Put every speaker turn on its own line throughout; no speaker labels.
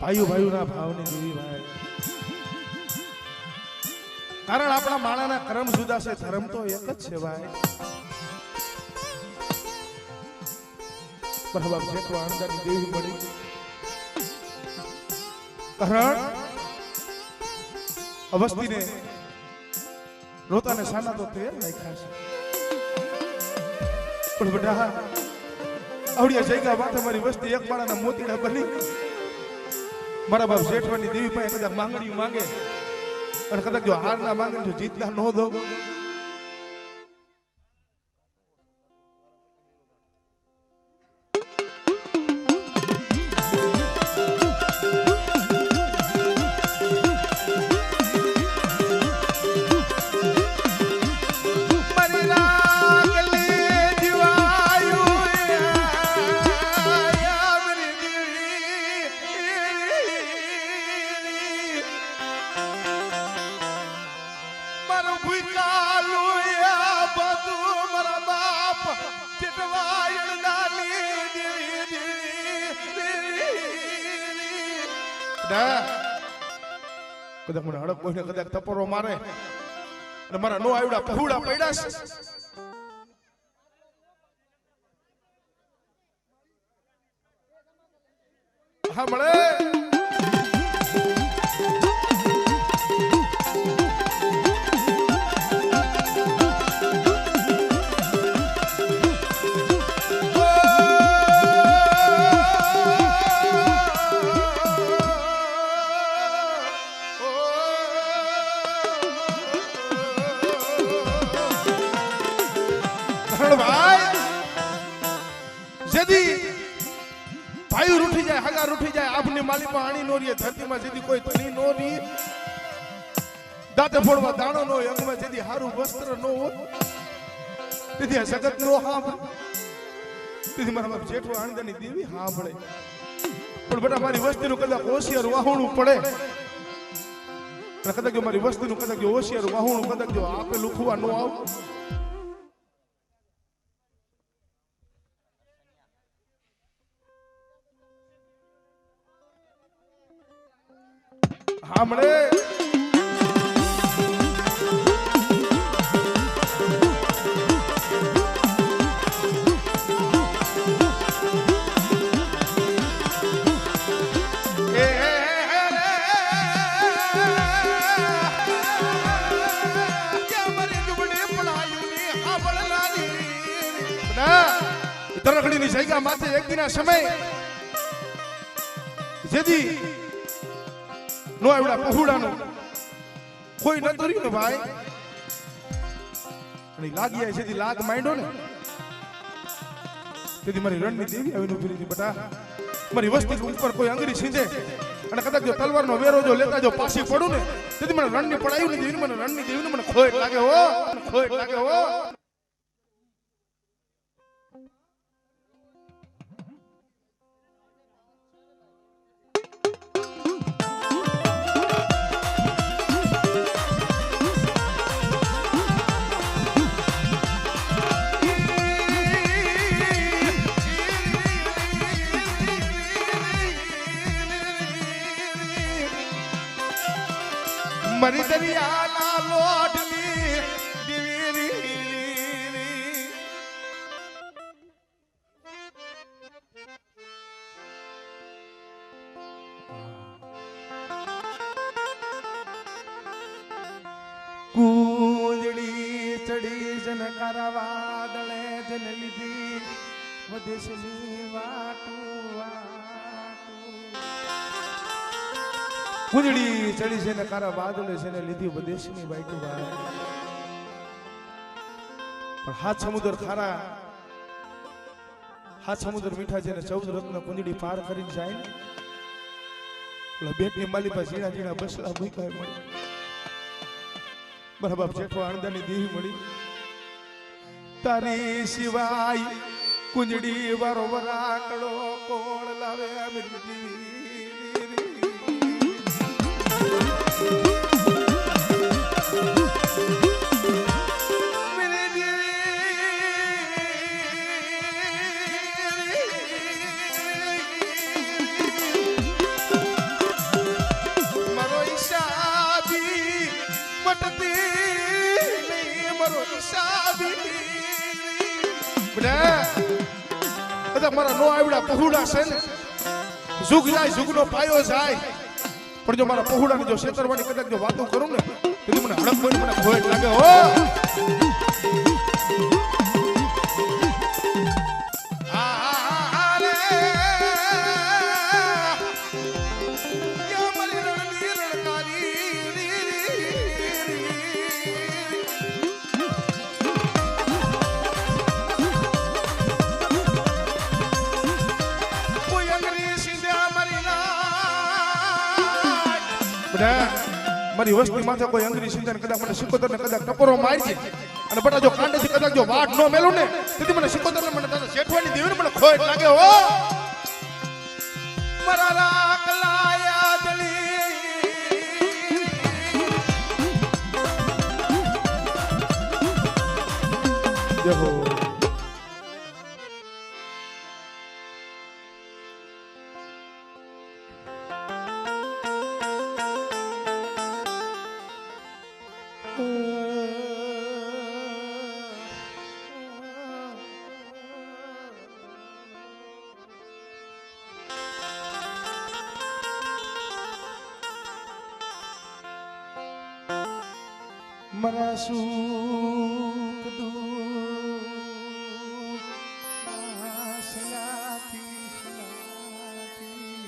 ભાઈઓ ભાઈઓના ભાવની દેવી ભાઈ કારણ આપણા માણાના કર્મ જુદા છે ધર્મ તો એક જ છે ભાઈ બરાબર જેટલો આનંદની દેવી મળી કારણ અવસ્થીને રોતાને સાના તો તેર નાખ્યા છે પણ બેટા આવડિયા જગ્યા માથે મારી વસ્તી એક માળાના મોતીડા બની મારા બાપ જેઠવાની દેવી પાસે કદાચ માંગણીઓ માંગે અને કદાચ જો હાર ના માંગે તો જીતના ન દો કદાચ મને હડક કોઈને કદાચ તપરો મારે અને મારા નો આવડા પહુડા પડ્યા છે હા મળે ભાઈ રૂઠી જાય હગા રૂઠી જાય આપની માલી માં આણી નો રીએ ધરતીમાં જેથી કોઈ ધણી નો રી દાંતે ફોડવા દાણો નો અંગમાં જેથી હારું વસ્ત્ર નો હોય તેથી આ જગત નો હાંભળે તેથી મારા બાપ જેઠો આણંદની દેવી હાંભળે પણ બેટા મારી વસ્તીનું કદાચ હોશિયાર વાહણું પડે કદાચ મારી વસ્તીનું કદાચ હોશિયાર વાહણું કદાચ જો આપે લુખવા નો આવ हमने तरकड़ी ની જગ્યા માથે એક દિના સમય જેથી નો આવડા પહુડાનો કોઈ ન તર્યું ને ભાઈ અને લાગી જાય છે લાગ માંડ્યો ને તેથી મારી રણની દેવી આવીને ઉભી રહી બટા મારી વસ્તી ઉપર કોઈ અંગરી છીંજે અને કદાચ જો તલવારનો વેરો જો લેતા જો પાછી પડું ને તેથી મને રણની પડાયું ને દેવી મને રણની દેવીને મને ખોટ લાગે હો ખોટ લાગે હો मरी दरिया ना लोटली दिवीरी कूंजड़ी चढ़ी जन करवादले जन लिधी वदेशनी वाटू કુંજડી ચડી છે ને કારા બાદલે છે ને લીધી વિદેશની બાઈટુ ભાઈ પણ હાથ સમુદ્ર ખારા હાથ સમુદ્ર મીઠા છે ને 14 રત્ન કુંજડી પાર કરીને જાય ને એટલે બેટની માલી પાસે ઝીણા ઝીણા બસલા મૂકાય મળી બરાબર જેઠો આણંદની દેવી મળી તારી સિવાય કુંજડી વારો વરાકડો કોણ લાવે અમીર દેવી બધા મારા નો આવડા પહોળા છે ને ઝુક જાય ઝુકનો પાયો જાય પણ જો મારા પહોળાની જો છેતરવાની કદાચ જો વાતો કરું ને તો મને હડક હોય મને ખોટ લાગે હો મારી વસ્તી માથે કોઈ અંગ્રેજી સિંધન કદાચ મને સિકોતર ને કદાચ ટપરો મારજે અને બટા જો કાંડેથી કદાચ જો વાટ નો મેલું ને તેથી મને સિકોતર ને મને દાદા શેઠવાની દેવી ને મને ખોટ લાગે હો મારા રાખલાયા દલી દેખો મરા સુખ દુઃખ સલાતી સલાતી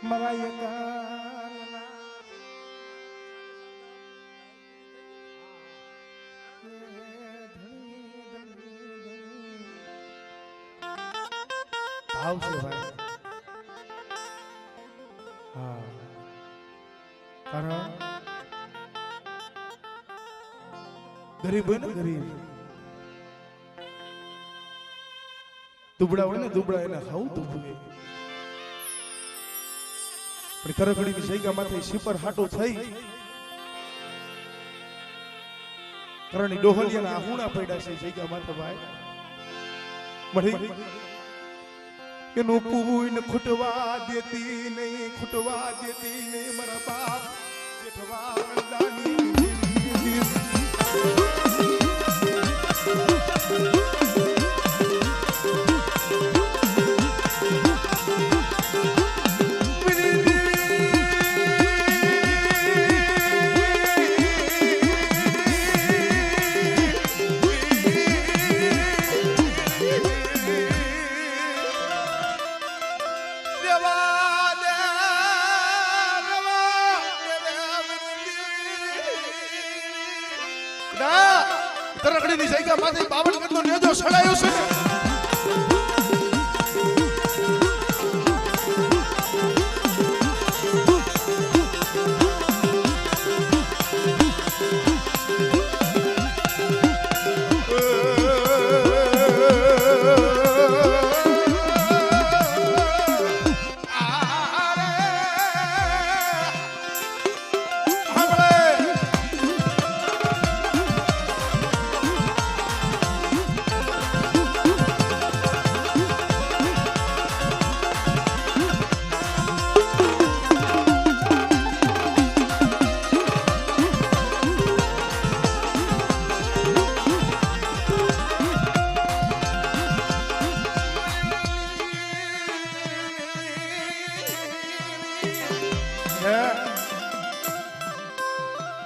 મરા યકાના આવશે ભાઈ કારણ ગરીબ હોય ને ગરીબ દુબળા હોય ને દુબળા એને ખાવું દુબળે પણ કરકડીની જગ્યામાંથી શીપર હાટો થઈ કરણી ડોહલિયાના આહુણા પડ્યા છે જગ્યા માથે ભાઈ મળી એનું પૂન ખૂટવા દેતી નહીં મારા બાપ જેઠવા દાની તરકડીની જગ્યામાંથી 52 ગણનો નેજો સડાયો છે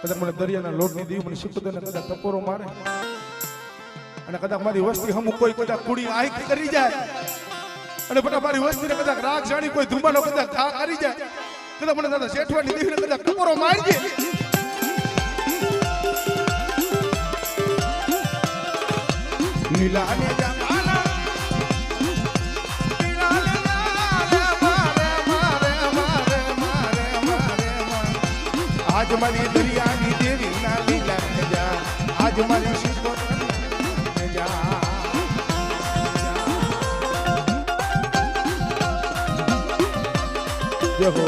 કદાચ મને દરિયાના લોટની દીવ મને સિકોતરને કદાચ ટપોરો મારે અને કદાચ મારી વસ્તી હમું કોઈ કદાચ કુડી આંખ કરી જાય અને બટા મારી વસ્તીને કદાચ રાગ જાણી કોઈ ધુમાનો કદાચ ઘા કરી જાય કદાચ મને દાદા શેઠવાની દીવીને કદાચ ટપોરો મારજે લીલાને જમાના આજ મારી દરિયાની દેવી ના લીલા જા આજ મારી સિકોતર જા જય હો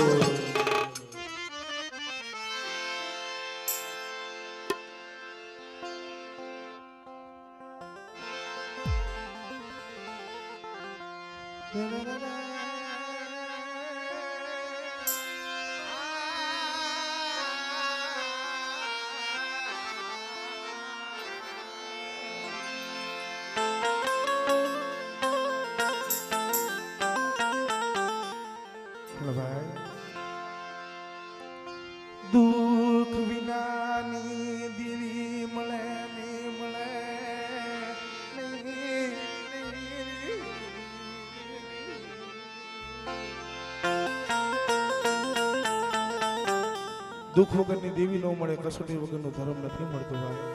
દુઃખ વગરની દેવી ન મળે, કસોટી વગરનો ધર્મ નથી મળતો ભાઈ.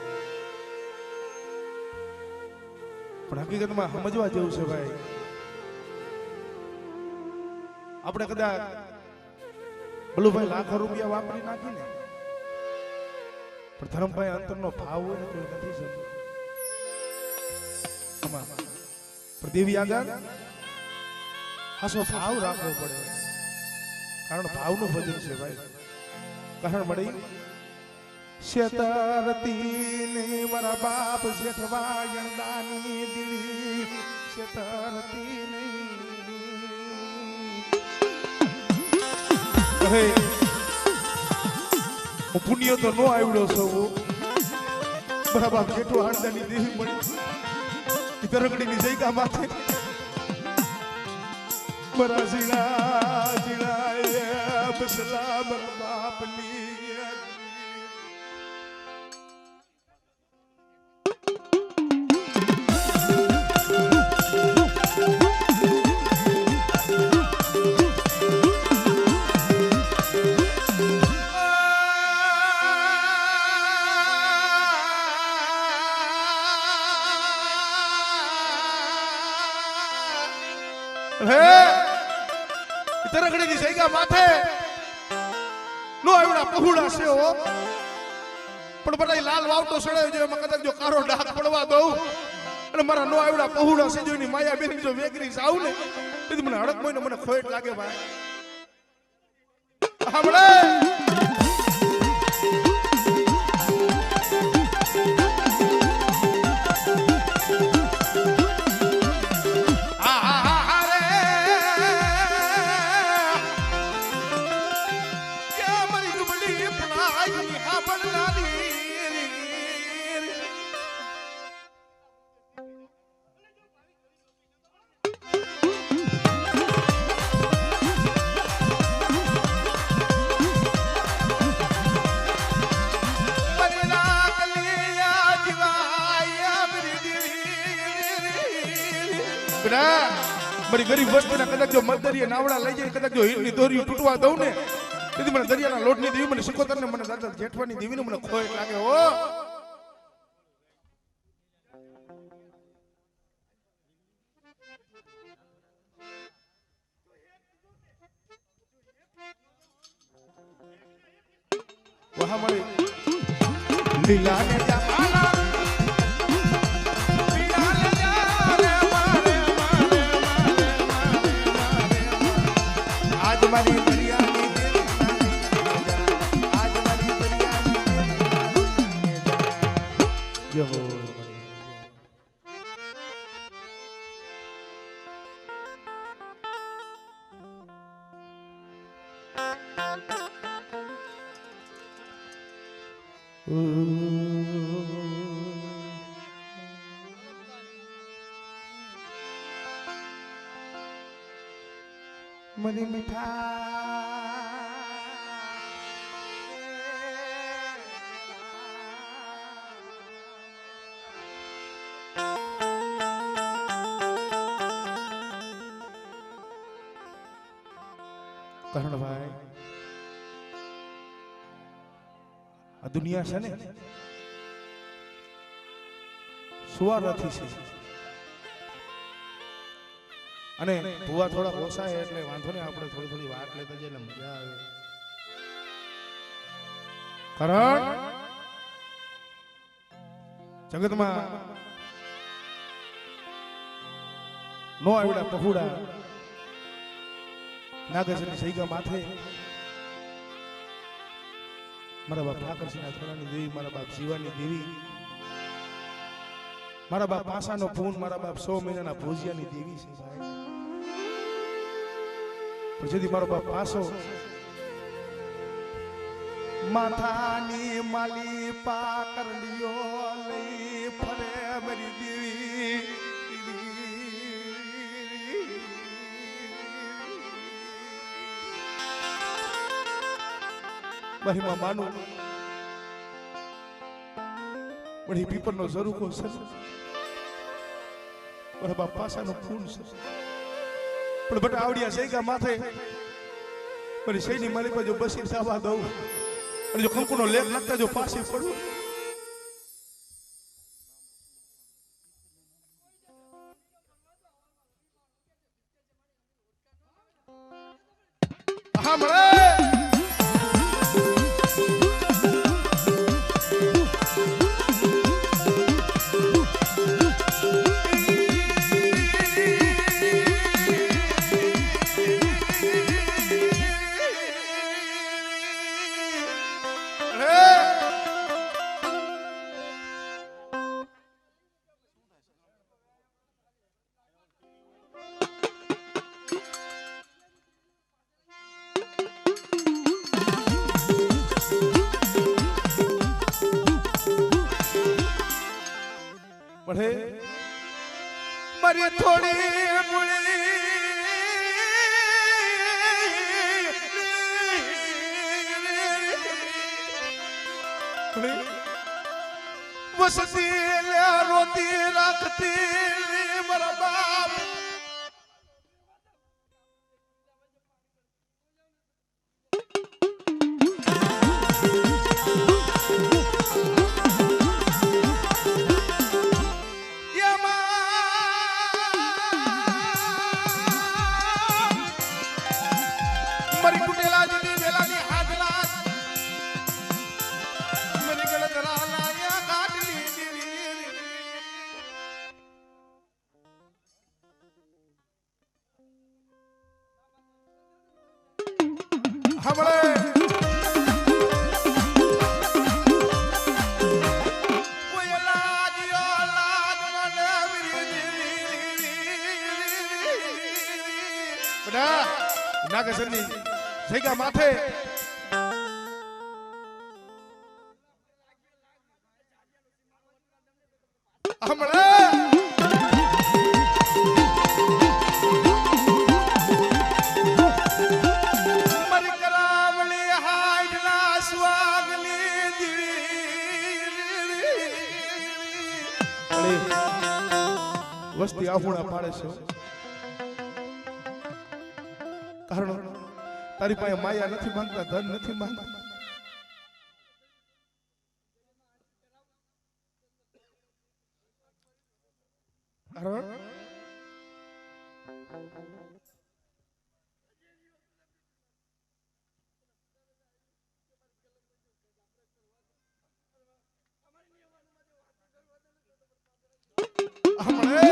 પણ હકીકતમાં સમજવા જેવું છે ભાઈ. આપણે કદાચ બલુભાઈ લાખો રૂપિયા વાપરી નાખીને પણ ધર્મભાઈ અંતરનો ભાવ હોય ને તો નથી સમજતો. પણ દેવી આગળ હાસો ભાવ રાખવો પડે, કારણ ભાવનું ભજન છે ભાઈ. કારણ મળી શેતરતી ને મારા બાપ શેઠવા ગણદાની દીવી શેતરતી ને કહે હું પુણ્ય તો નો આવડ્યો છું. મારા બાપ શેઠવા ગણદાની દેવી મળી તરગડીની જગ્યા માથે મારા ઝીણા ઝીણા બસલા બાપની તરગડીની જગ્યા માથે નો આવડા પહોળા છે હો. પણ બધાય લાલ વાવટો સડાયો છે, એમાં કદાચ જો કારો ડાક પડવા દઉં અને મારા નો આવડા પહોળા છે જો એની માયા બેન જો વેગરી જાવ ને તેથી મને હડક મોઈને મને ખોટ લાગે ભાઈ. સાંભળે મારી ગરીબ વસ્તીના કદાચ જો મધદરિયે નાવડા લઈ જાય, કદાચ જો હીરની દોરીઓ તૂટવા દઉં ને તેથી મને દરિયાના લોટની દેવી મને સિકોતર ને મને દાદા જેઠવાની દેવીને મને ખોટ લાગે હો. વહા મળી લીલા ને જામાલા મારી દરિયાની દેવી આજ મારી દરિયાની જય હો. મરી મીઠા કરણભાઈ આ દુનિયા છે ને સુવારથી છે અને ભુવા થોડા ઓછા એટલે વાંધો નહીં, આપણે થોડી થોડી વાત લેતા જઈએ એટલે મજા આવે. કારણ જગતમાં નો આવડા પહોળા નાગેશની સૈગા માથે મારા બાપ ઠાકરસિંહના થોડાની દેવી, મારા બાપ શિવાની દેવી, મારા બાપ પાસાનો પૂન, મારા બાપ 100 મહિનાના ભોજિયાની દેવી છે ભાઈ. પછી મારો બાપ પાસો માથાની માલી પાકરડીઓ લઈ ફરે મારી દેવી. મહિમા માનું બધી પીપરનો ઝરૂખો છે, મારા બાપ પાસાનો ફૂલ છે. પણ બટા આવડિયા સૈગા માથે મારી સૈની માલિક જો બસી સાવા દઉં અને જો કંકુનો લેખ લખતા જો પાછી પડું સાંભળે મારી થોડી વસતી રોતી રાખતી મારા બાપ મારી કુટેલા જની વેલાની હાજરા મેરી ગળ દલાલાયા કાટલી દીવી હમણે કોઈ લાજ્યો લાજ મને બડા નાગસરની જગ્યા માથે હમણાં મારી કરાવલી હાડના સ્વાગલી દીવી વસ્તી આફુણા પાડે છે કારણ તારી પાસે માયા નથી માંગતા ધન નથી માંગતા કારણ હમણે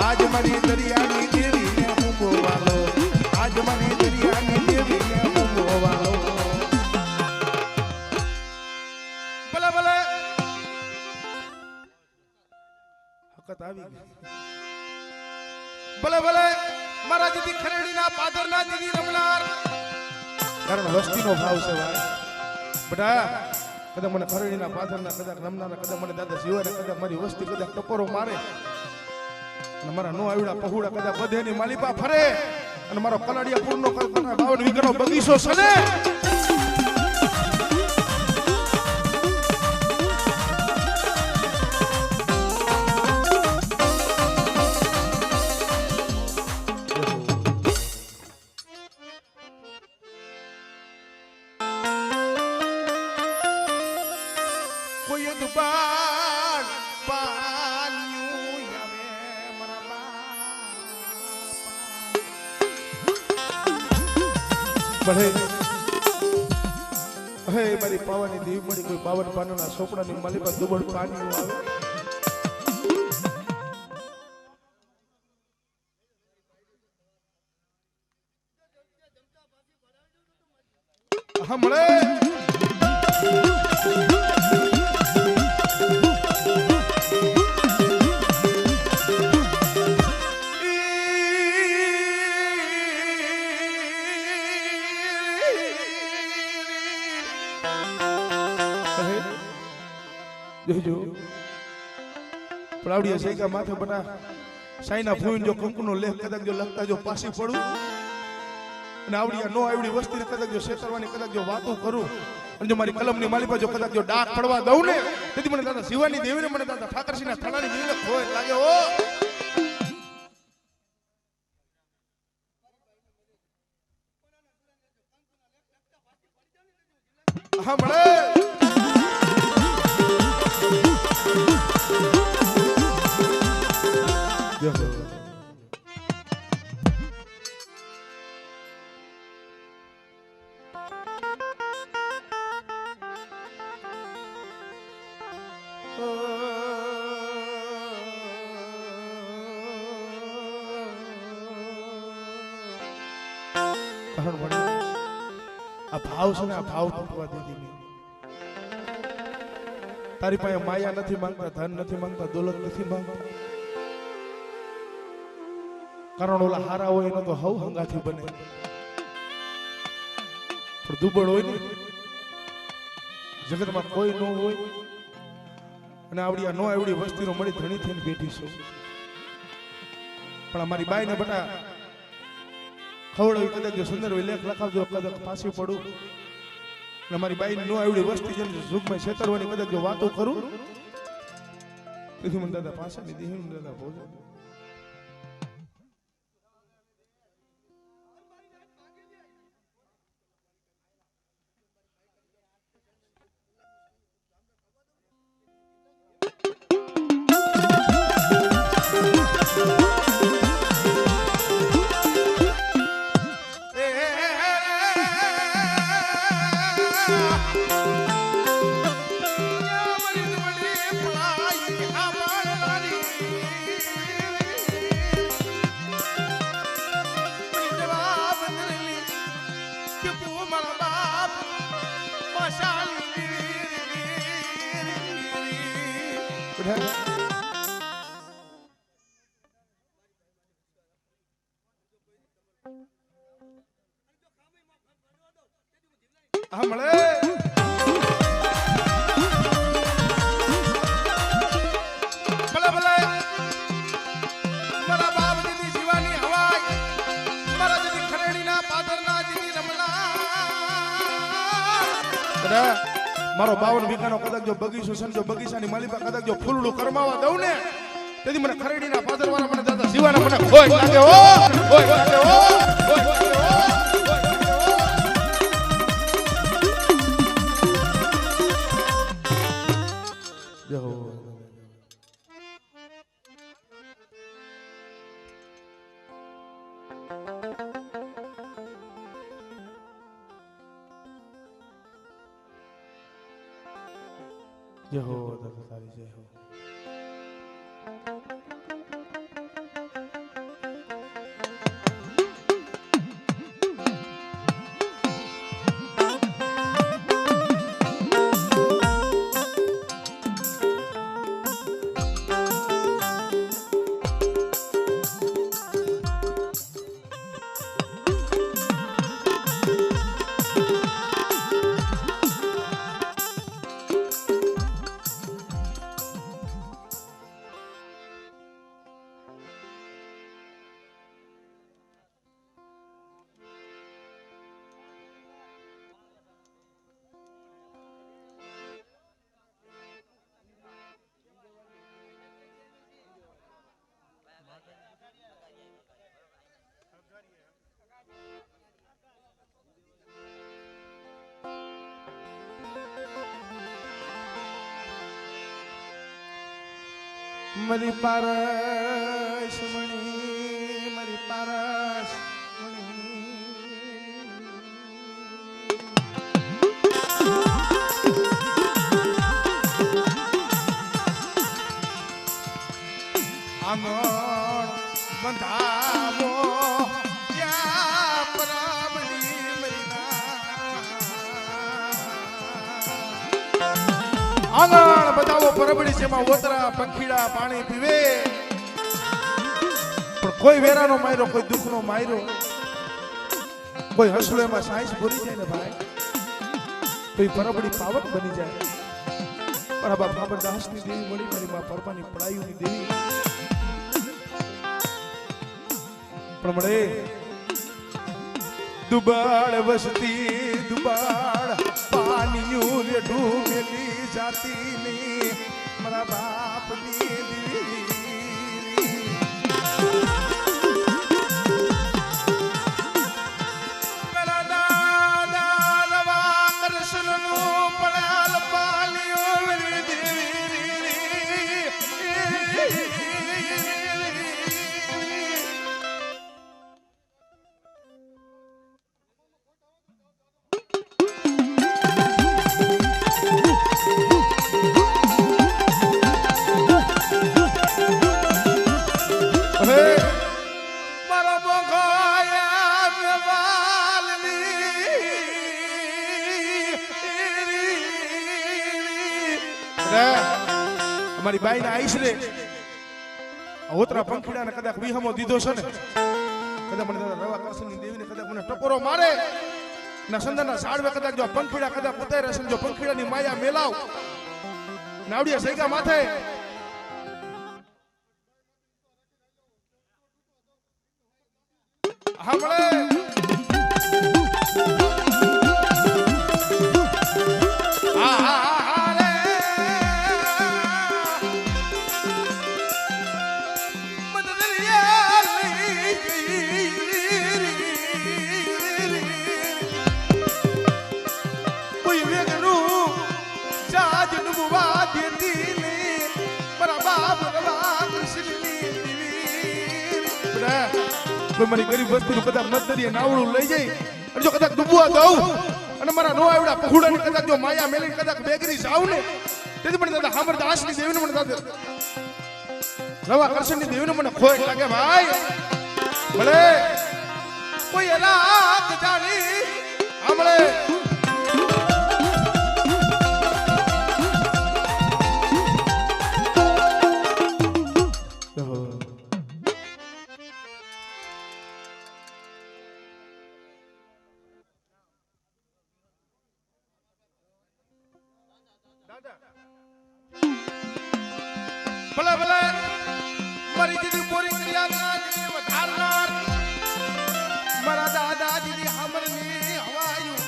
આજ મારી દરિયાની દેવીને હું ગોવાલો આજ મારી દરિયાની દેવીને હું ગોવાલો ભલે ભલે હકત આવી ગઈ ભલે ભલે મારા દીદી ખરેડીના પાદરના દીદી રમનાર કારણ વસ્તીનો ભાવ છે ભાઈ બટા કદાચ મને ખરેડીના પાદરના કદાચ રમનારા કદાચ મને દાદા જીવાને કદાચ મારી વસ્તી કદાચ ટકોરો મારે અને મારા નો આવડા પહોળા કદાચ બધેની માલિપા ફરે અને મારો કલાડિયા પૂરનો 52 વીઘાનો બગીચો છે ને કોઈ દુબાન પાન્યું આવે મારા બહે હે મારી પાવાની દેવી મળી કોઈ 52 પાનાના સોપડાની માલિકા દુબળ પાન્યું આવે હમણે જોજો પડાવડીયા શેકા માથે બટા સાઈના ફૂઈન જો કંકુનો લેખ કદાચ જો લખતા જો પાછી પડું અને આવડિયા નો આવડી વસ્તીને કદાચ જો શેતરવાની કદાચ જો વાતો કરું અને જો મારી કલમની માલી પર જો કદાચ જો ડાક પડવા દઉં ને તેથી મને દાદા શિવાની દેવીને મને દાદા ઠાકરસિંહના થડાની દેવીને ખોય લાગે ઓ હા મળે આ ભાવ છે ને આ ભાવ તૂટવા દીધી તારી પાસે માયા નથી માંગતા ધન નથી માંગતા દોલત નથી માંગતા કારણ ઓલા હારા હોય એનો તો હવ હંગાથી બને પણ દુબળ હોય ને જગતમાં કોઈ ન હોય અને આવડી નો આવડી વસ્તીનો મળી ધણી થઈને બેઠી છું પણ અમારી બાઈને બટા ખવડાવી કદાચ જો સુંદર લેખ લખાવજો કદાચ પાછી પડું અને મારી બાઈ નો આવડી વસ્તી જેમ યુગમાં છેતરવાની કદાચ જો વાતો કરું તેથી મને દાદા પાછાની દેહ દાદા ભોજન મળે ભલે ભલે મારા બાપ દીદી શિવાની હવાઈ મારા દીદી ખરેડીના પાદરના દીદી રમલા મારો 52 વીઘાનો કદાચ જો બગીચો સમજો બગીચાની માલિકા કદાચ જો ફૂલડું કરમાવા દઉં ને તેથી મને ખરેડીના પાદરવાળા મને દાદા શિવાના મને ખોય લાગે ઓ ખોય લાગે ઓ जय हो दादा तारी जय हो मरी पारस मणि मरी पारस आंगण बंधावो क्या परामणी मरीना आंगण बंधावो परबड़ी सेमा ओतरा पंखीड़ा पानी पीवे पर कोई वेरानो मायरो कोई दुखनो मायरो कोई हसलो एमा साइंस भरी जाए ने भाई तो परबड़ी पावक बनी जाए મારા બાપ અમરદાસની દેવી મળી, મારી માં પરમાની પડાયુની દેવી પણ મળે. દુબાળ વસતી દુબાળ પાણીયું રે ઢૂમેલી જાતીની મારા બાપની દેવી. મારા દાદા રવા કૃષ્ણનું પડાલ પાણીયું રે દેવી. અમારી બાઈ ના આઈશ રે ઓતરા પંખીડાને કદાચ વિહમો દીધો છે ને, કદાચ મને રવા કરશનની દેવીને કદાચ મને ટકોરો મારે ના સંદરના ઝાડવે કદાચ જો પંખીડા કદાચ ઉતારે છે, જો પંખીડાની માયા મેલાવ નાવડિયા સૈગા માથે હામળે મારી ગરીબ વસ્તીનું કદાચ મતદરીએ નાવડું લઈ જાય અને જો કદાચ ડૂબવા દઉં અને મારા નો આવડા પહુડાની કદાચ જો માયા મેલીને કદાચ બેગરી જાવ ને, તેથી મને દાદા અમરદાસની દેવીને મને દાદા રવા કરશનની દેવીને મને ખોટ લાગે ભાઈ. ભલે કોઈ રાત જાણી હમણે ભલે ભલે મારી દીદી બોરી કર્યા વધારનાર મારા દાદાજી હામરની હવાયું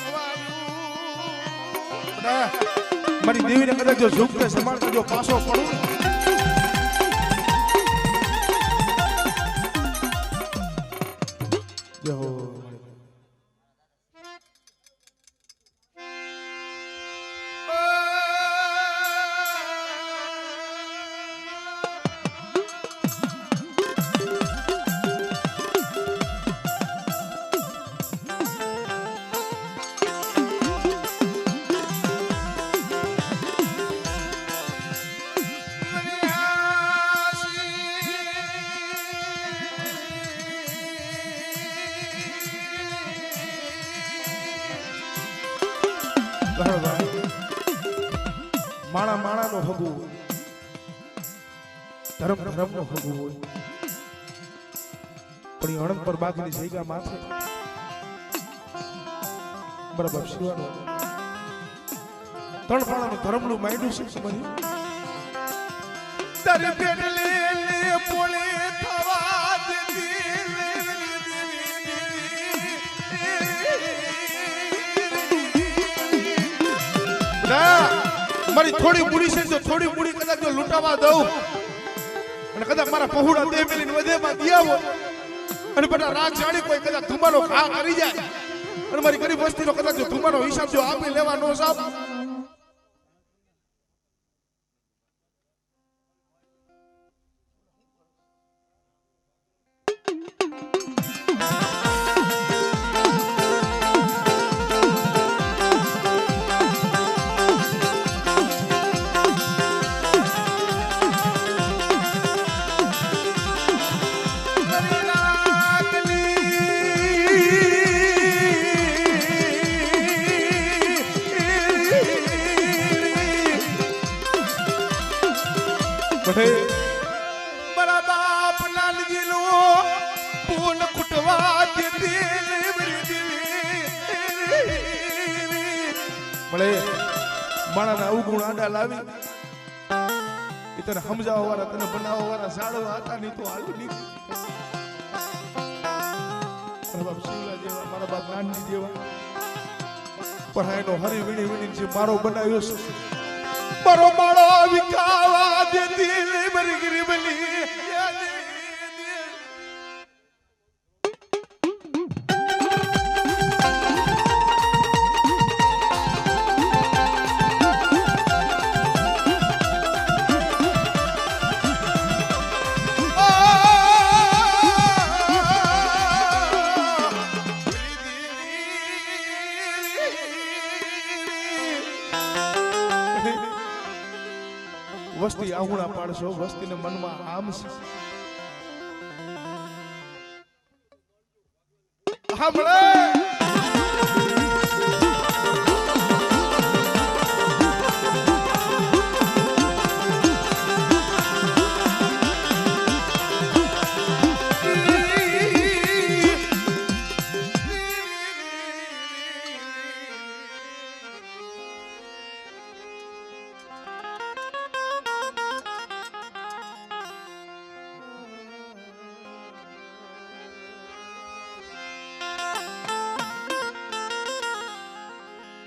મારી દેવીને કદાચ જો ઝૂકતે સંભાળતા જો પાછો પડું જો માણા માણાનો હગુ ધર્મ ધર્મનો હગુ હોય, પણ એ અણંદ પર બાગની જગ્યા માથે બરાબર શિવાનો ત્રણ પાણાનું ધર્મનું માંડ્યું છે સમજી તારે પેડલે પોળે થવા દેતી મારી થોડી મૂડી છે, જો થોડી મૂડી કદાચ જો લૂંટાવા દઉં અને કદાચ મારા પહોળા દે મેલીને વધેમાં દિયાવો અને બધા રાત જાણી કોઈ કદાચ ધુમાનો ઘા કરી જાય અને મારી ગરીબ વસ્તીનો કદાચ જો ધુમાનો હિસાબ જો આપી લેવાનો સાહેબ મારા બાપ લાલજી લો પૂન કુટવા મળે માણાના અવગુણ આડા લાવી એ તને સમજાવવા વાળા તને બનાવવા વાળા સાડવા હતા નહીં તો હાલી નહીં મારા બાપ શિવલા જેવા મારા બાપ નાનજી જેવા પણ એનો હરી વીણી વીણી છે મારો બનાવ્યો છે મારો માળો વિકાવા દેતી મારી ગરીબલી વસ્તી આહુણા પાડશો વસ્તીને મનમાં આમ છે સાંભળે